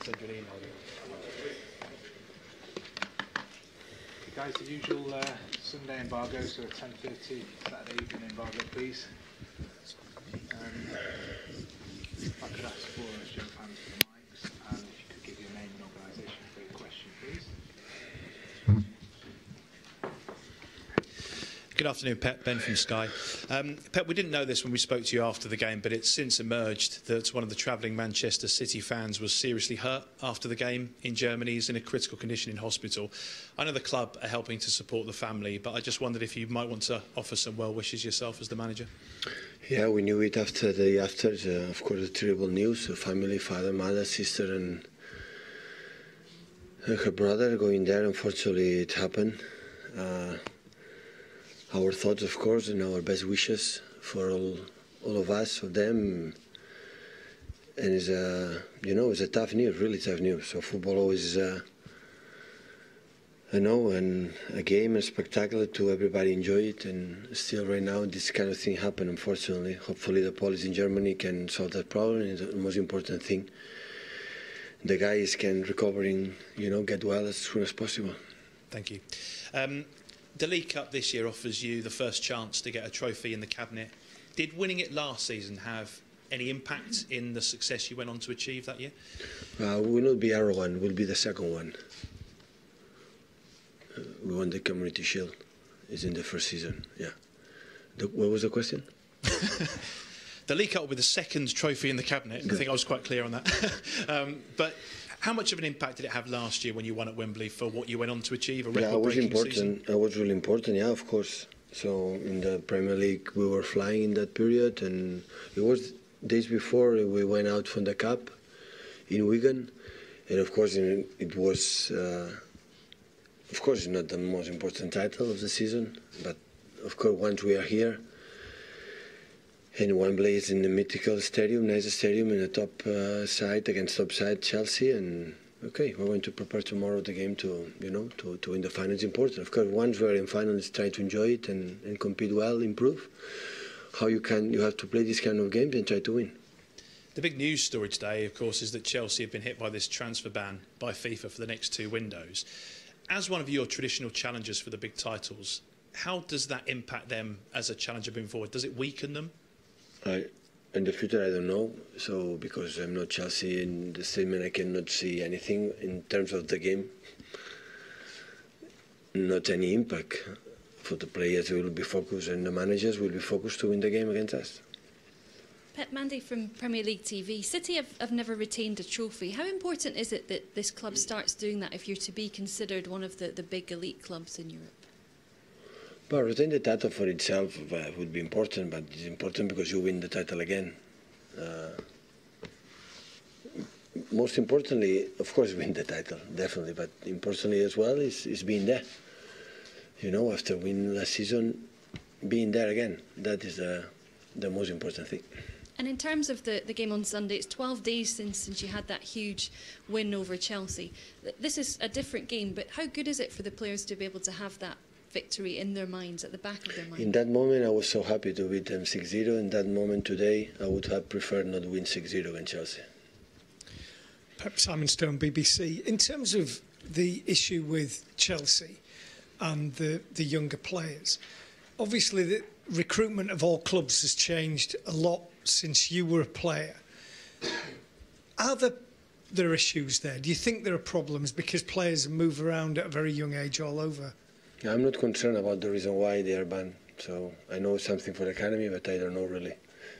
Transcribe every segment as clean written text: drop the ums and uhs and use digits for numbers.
send you an email. Guys, the usual Sunday embargo, so 10:30 Saturday evening embargo, please. If I could ask for us young fans for the mics, and if you could give your name and organisation for your question, please. Good afternoon, Pep. Ben from Sky. Pep, we didn't know this when we spoke to you after the game, but it's since emerged that one of the travelling Manchester City fans was seriously hurt after the game in Germany. He's in a critical condition in hospital. I know the club are helping to support the family, but I just wondered if you might want to offer some well wishes yourself as the manager. Yeah, we knew it after, of course, the terrible news. The family, father, mother, sister, and her brother going there. Unfortunately, it happened. Our thoughts, of course, and our best wishes for all of us, for them. And it's it's a tough news, really tough news. So football always is, and a game, a spectacular to everybody enjoy it. And still, right now, this kind of thing happen. Unfortunately, hopefully, the police in Germany can solve that problem. It's the most important thing. The guys can recover and get well as soon as possible. Thank you. The League Cup this year offers you the first chance to get a trophy in the cabinet. Did winning it last season have any impact in the success you went on to achieve that year? We will not be arrogant. We'll be the second one. We won the Community Shield. It's in the first season. Yeah. What was the question? The League Cup will be the second trophy in the cabinet. I think I was quite clear on that. But how much of an impact did it have last year when you won at Wembley for what you went on to achieve? A record-breaking season? It was really important, yeah, of course. So in the Premier League, we were flying in that period, and it was days before we went out from the Cup in Wigan. And of course, it was, of course, it's not the most important title of the season, but of course, once we are here, and Wembley is in the mythical stadium, nice stadium, in the top side against top side Chelsea. And okay, we're going to prepare tomorrow the game to win the final. It's important. Of course, once we're in final, it's try to enjoy it and compete well, improve. How you have to play this kind of games and try to win. The big news story today, of course, is that Chelsea have been hit by this transfer ban by FIFA for the next 2 windows. As one of your traditional challengers for the big titles, how does that impact them as a challenger moving forward? Does it weaken them? In the future, I don't know. So because I'm not Chelsea, in the statement I cannot see anything in terms of the game. Not any impact for the players. We will be focused, and the managers will be focused to win the game against us. Pep, Mendy from Premier League TV. City have never retained a trophy. How important is it that this club starts doing that if you're to be considered one of the big elite clubs in Europe? Well, retaining the title for itself would be important, but it's important because you win the title again. Most importantly, of course, win the title, definitely, but importantly as well is being there. After winning last season, being there again, that is the most important thing. And in terms of the game on Sunday, it's 12 days since you had that huge win over Chelsea. This is a different game, but how good is it for the players to be able to have that victory in their minds, at the back of their mind? In that moment, I was so happy to beat them 6-0. In that moment today, I would have preferred not to win 6-0 against Chelsea. Pep, Simon Stone, BBC. In terms of the issue with Chelsea and the younger players, obviously the recruitment of all clubs has changed a lot since you were a player. Are there issues there? Do you think there are problems because players move around at a very young age all over? I'm not concerned about the reason why they are banned. So I know something for the academy, but I don't know really.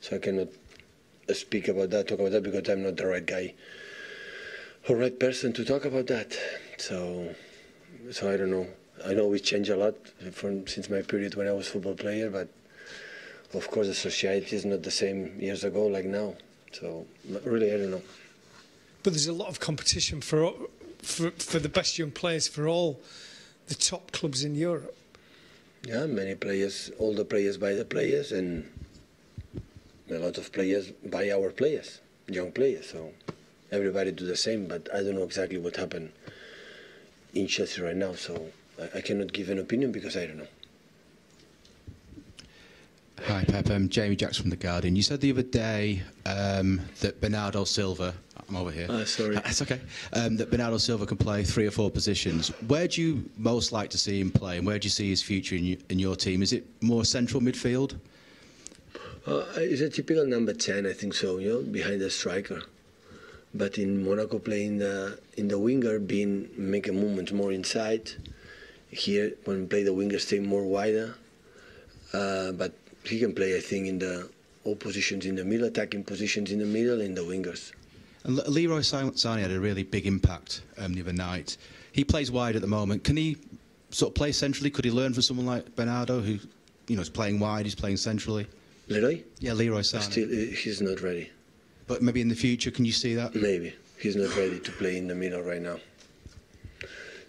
So I cannot speak about that, talk about that, because I'm not the right guy or right person to talk about that. So I don't know. I know we changed a lot since my period when I was a football player, but of course the society is not the same years ago like now. So really, I don't know. But there's a lot of competition for the best young players for all the top clubs in Europe. Yeah, many players, all the players buy the players, and a lot of players buy our players, young players. So everybody do the same, but I don't know exactly what happened in Chelsea right now. So I cannot give an opinion because I don't know. Hi, Pep. Jamie Jacks from The Guardian. You said the other day that Bernardo Silva, I'm over here. Sorry. That's okay. That Bernardo Silva can play 3 or 4 positions. Where do you most like to see him play, and where do you see his future in your team? Is it more central midfield? He's a typical number 10, I think so, behind the striker. But in Monaco, playing in the winger, make a movement more inside. Here, when we play the winger, stay more wider. But he can play, I think, in all positions in the middle, attacking positions in the middle, and the wingers. And Leroy Sane had a really big impact the other night. He plays wide at the moment. Can he sort of play centrally? Could he learn from someone like Bernardo, who is playing wide, he's playing centrally? Leroy? Yeah, Leroy Sane. Still, he's not ready. But maybe in the future, can you see that? Maybe. He's not ready to play in the middle right now.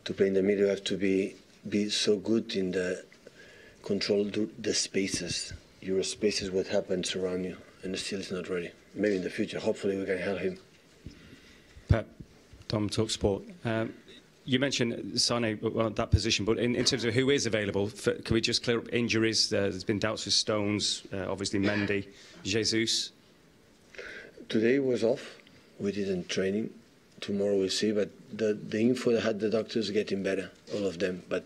To play in the middle, you have to be so good in the control the spaces. Your spaces, what happens around you, and still is not ready. Maybe in the future, hopefully we can help him. Pep, Tom, Talk Sport. You mentioned Sane, that position, but in terms of who is available, can we just clear up injuries? There's been doubts with Stones, obviously Mendy, Jesus. Today was off. We didn't training. Tomorrow we'll see, but the info that had the doctors getting better, all of them. But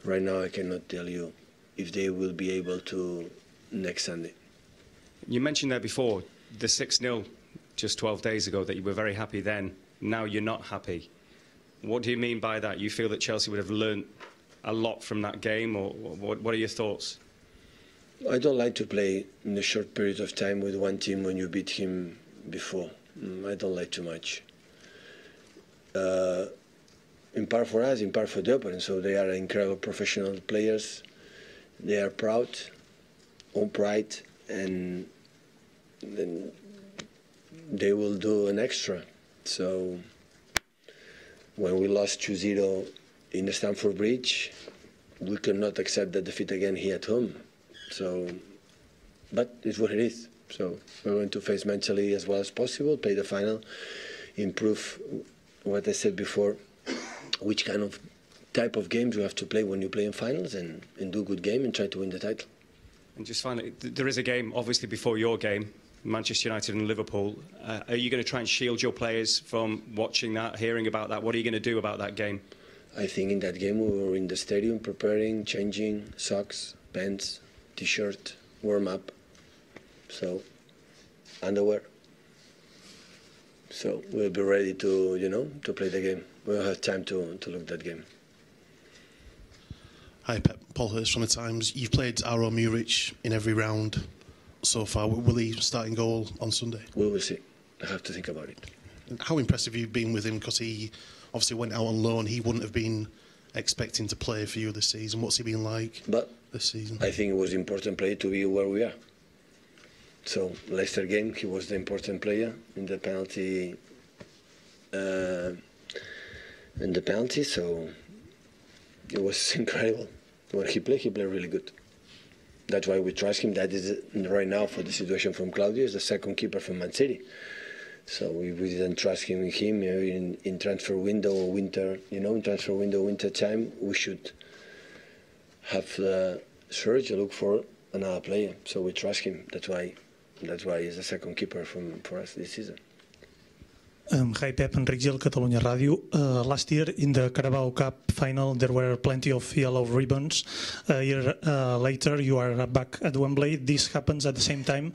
right now I cannot tell you if they will be able to next Sunday. You mentioned there before, the 6-0 just 12 days ago, that you were very happy then. Now you're not happy. What do you mean by that? You feel that Chelsea would have learnt a lot from that game, or what are your thoughts? I don't like to play in a short period of time with one team when you beat him before. I don't like too much. In part for us, in part for the opponent. So they are incredible professional players. They are proud, own pride, and then they will do an extra. So when we lost 2-0 in the Stamford Bridge, we could not accept the defeat again here at home. So, but it's what it is. So we're going to face mentally as well as possible, play the final, improve what I said before, which kind of type of games you have to play when you play in finals, and do a good game and try to win the title. And just finally, there is a game, obviously, before your game, Manchester United and Liverpool. Are you going to try and shield your players from watching that, hearing about that? What are you going to do about that game? I think in that game we were in the stadium preparing, changing socks, pants, T-shirt, warm up, so underwear. So we'll be ready to, to play the game. We'll have time to look at that game. Hi Pep, Paul Hurst from The Times. You've played Aro Muric in every round so far. Will he start in goal on Sunday? We will see. I have to think about it. How impressive have you been with him? Because he obviously went out on loan. He wouldn't have been expecting to play for you this season. What's he been like this season? I think it was important player to be where we are. So Leicester game, he was the important player in the penalty. So it was incredible. When he played really good. That's why we trust him. That is right now, for the situation from Claudio, is the second keeper from Man City. So we didn't trust him in transfer window or winter. In transfer window, winter time, we should have Sergio look for another player. So we trust him. That's why he's the second keeper for us this season. Hi Pep, Enric Gil, Catalunya Radio. Last year in the Carabao Cup Final there were plenty of yellow ribbons. A year later you are back at Wembley. This happens at the same time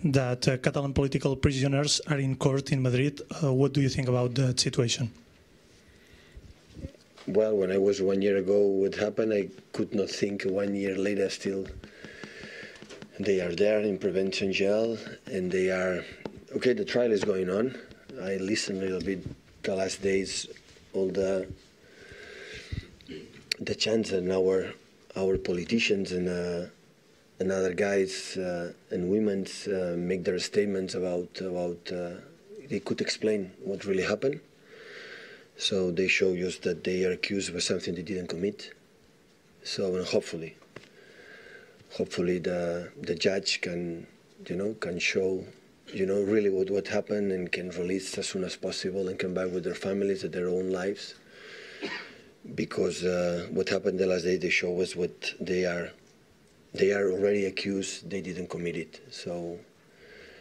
that Catalan political prisoners are in court in Madrid. What do you think about that situation? Well, when I was 1 year ago what happened, I could not think 1 year later still they are there in prevention jail, and they are, okay, the trial is going on. I listened a little bit the last days, all the chants and our politicians and other guys and women make their statements about they could explain what really happened. So they show us that they are accused of something they didn't commit. So hopefully the judge can show really what happened, and can release as soon as possible and come back with their families and their own lives. Because what happened the last day, they show us what they are already accused, they didn't commit it. So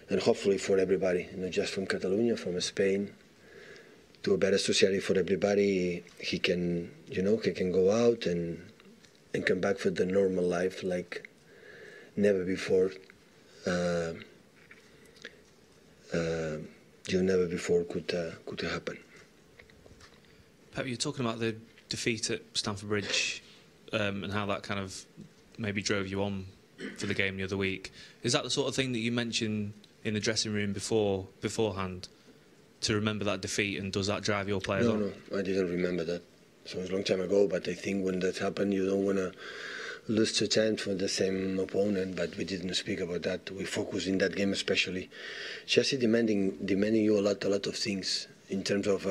and hopefully for everybody, not just from Catalonia, from Spain, to a better society for everybody. He can, he can go out and come back for the normal life like never before. Never before could happen. Pep, you're talking about the defeat at Stamford Bridge and how that kind of maybe drove you on for the game the other week. Is that the sort of thing that you mentioned in the dressing room beforehand, to remember that defeat, and does that drive your players on? No, I didn't remember that. So it was a long time ago, but I think when that happened, you don't want to lose 2-10 for the same opponent, but we didn't speak about that. We focused in that game especially. Chelsea demanding you a lot of things in terms of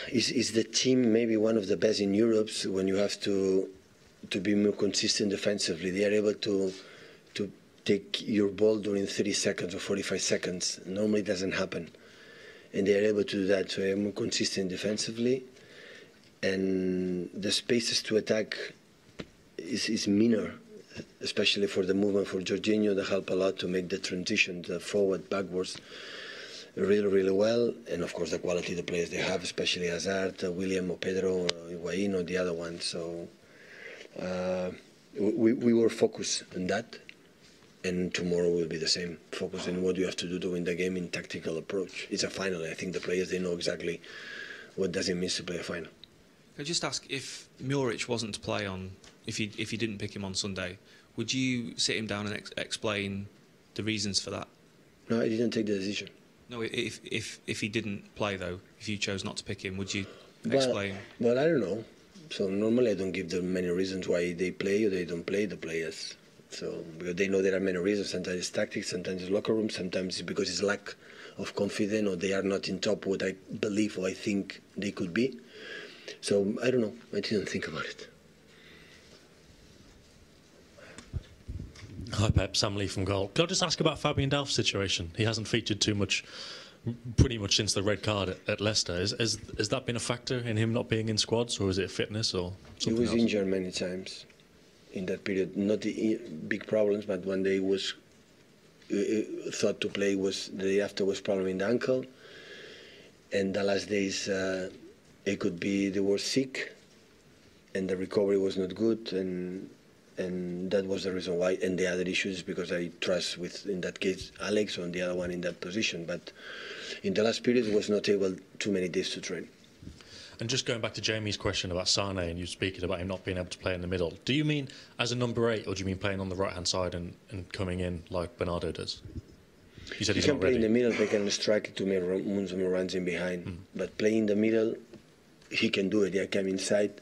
is the team maybe one of the best in Europe when you have to be more consistent defensively. They are able to take your ball during 30 seconds or 45 seconds. Normally it doesn't happen. And they are able to do that, so they are more consistent defensively. And the spaces to attack is minor, especially for the movement for Jorginho. They help a lot to make the transition, the forward, backwards, really well. And of course the quality of the players they have, especially Hazard, William or Pedro or Higuain or the other one. So we were focused on that. And tomorrow will be the same. Focus on what you have to do to win the game in tactical approach. It's a final. I think the players, they know exactly what does it mean to play a final. Can I just ask, if Muric wasn't to play on, if you didn't pick him on Sunday, would you sit him down and explain the reasons for that? No, I didn't take the decision. No, if he didn't play though, if you chose not to pick him, would you explain? Well, I don't know. So normally I don't give them many reasons why they play or they don't play, the players. So because they know there are many reasons. Sometimes it's tactics, sometimes it's locker room, sometimes it's because it's lack of confidence or they are not in top what I believe or I think they could be. So I don't know. I didn't think about it. Hi Pep, Sam Lee from Goal. Can I just ask about Fabian Delph's situation? He hasn't featured too much, pretty much since the red card at Leicester. Has that been a factor in him not being in squads, or is it fitness or something else? He was injured many times in that period. Not the big problems, but one day he was thought to play, was the day after was problem in the ankle, and the last days it could be they were sick, and the recovery was not good, and that was the reason why. And the other issue is because I trust with, in that case, Alex, or the other one in that position. But in the last period, he was not able too many days to train. And just going back to Jamie's question about Sane, and you speaking about him not being able to play in the middle, do you mean as a number 8, or do you mean playing on the right-hand side and coming in like Bernardo does? You said he's not ready. He can play in the middle, they can strike to make runs in behind. But playing in the middle, he can do it. He can come inside.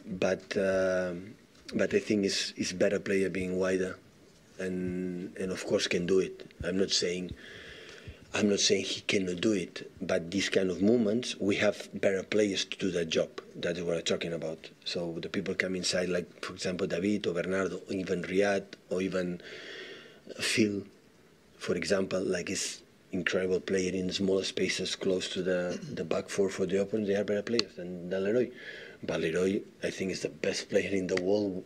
But I think it's better player being wider, and of course can do it. I'm not saying he cannot do it, but these kind of movements, we have better players to do that job. That is what I'm talking about. So the people come inside, like for example David or Bernardo, or even Riyad, or even Phil, for example, like he's incredible player in smaller spaces close to the back four for the opponent. They are better players than Leroy. But Leroy, I think, is the best player in the world,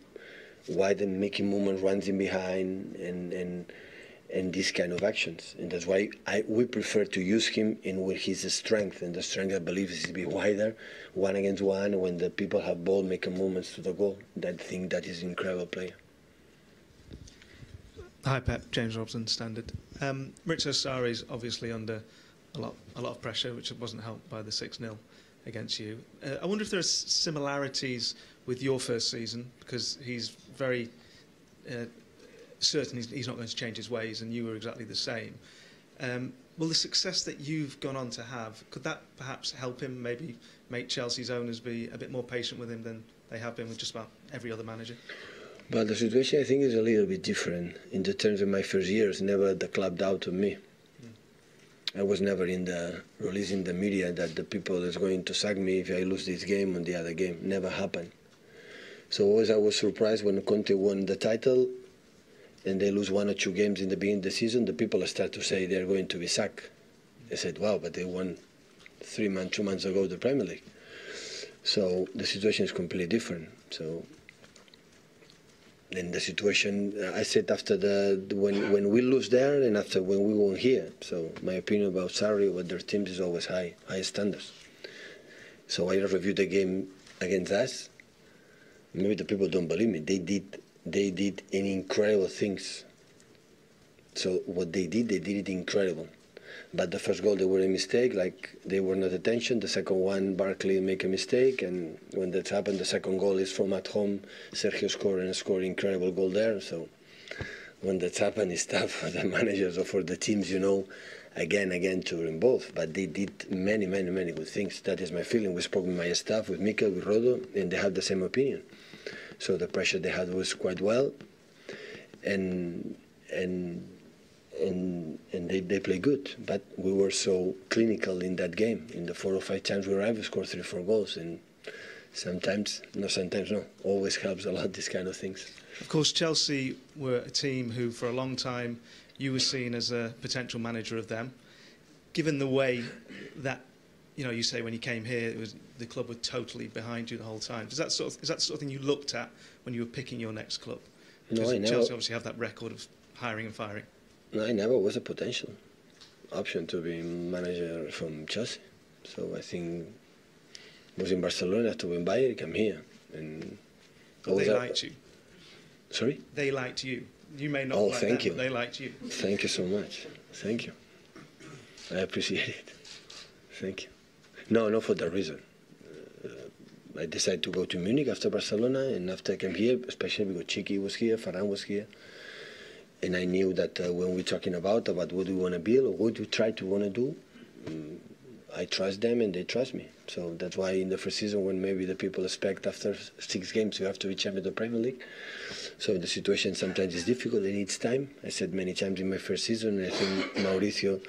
wide and making movement, runs in behind, and these kind of actions. And that's why we prefer to use him in where his strength. And the strength, I believe, is to be wider, 1-against-1, when the people have ball, making movements to the goal. I think that is an incredible player. Hi Pep, James Robson, Standard. Maurizio Sarri is obviously under a lot of pressure, which wasn't helped by the 6-0 against you. I wonder if there are similarities with your first season, because he's very certain he's not going to change his ways, and you were exactly the same. Will the success that you've gone on to have, could that perhaps help him maybe make Chelsea's owners be a bit more patient with him than they have been with just about every other manager? But the situation, I think, is a little bit different. In the terms of my first years, never the club doubted me. I was never in the releasing the media that the people is going to sack me if I lose this game or the other game. Never happened. So always I was surprised when Conte won the title and they lose 1 or 2 games in the beginning of the season. The people start to say they're going to be sacked. I said, wow, but they won 2 months ago the Premier League. So the situation is completely different. So in the situation, I said after when we lose there and after when we won here. So my opinion about Sarri, about their teams is always high standards. So I reviewed the game against us. Maybe the people don't believe me. They did any incredible things. So what they did it incredible. But the first goal, they were a mistake, like they were not attention. The second one, Barkley make a mistake, and when that happened, the second goal is from at home. Sergio scored incredible goal there. So when that happened, it's tough for the managers or for the teams, you know, again to involve. But they did many good things. That is my feeling. We spoke with my staff, with Mikel, with Rodo, and they had the same opinion. So the pressure they had was quite well, and they play good, but we were so clinical in that game. In the 4 or 5 times we arrived, we scored 3 or 4 goals, and always helps a lot, these kind of things. Of course, Chelsea were a team who, for a long time, you were seen as a potential manager of them. Given the way that, you say when you came here, the club were totally behind you the whole time. Is that the sort of thing you looked at when you were picking your next club? Because No, I never. Chelsea obviously have that record of hiring and firing. No, I never was a potential option to be manager from Chelsea. So I think I was in Barcelona, after in Bayern, came here. And they liked you. Sorry? They liked you. You may not like them, but they liked you. Thank you so much. Thank you. I appreciate it. Thank you. No, not for that reason. I decided to go to Munich after Barcelona, and after I came here, especially because Chiqui was here, Ferran was here. And I knew that when we're talking about what we want to build or what we try to want to do, I trust them and they trust me. So that's why in the first season, when maybe the people expect after 6 games you have to be champion of the Premier League, so the situation sometimes is difficult and needs time. I said many times in my first season, I think Mauricio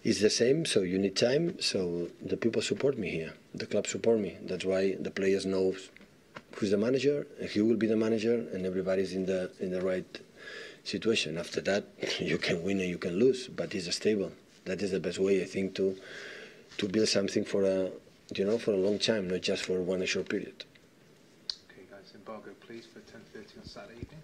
is the same, so you need time. So the people support me here, the club support me. That's why the players know who's the manager, and he will be the manager, and everybody's in the right situation. After that, you can win and you can lose, but it's stable. That is the best way, I think, to build something for a long time, not just for one short period. Okay, guys, embargo, please, for 10:30 on Saturday evening.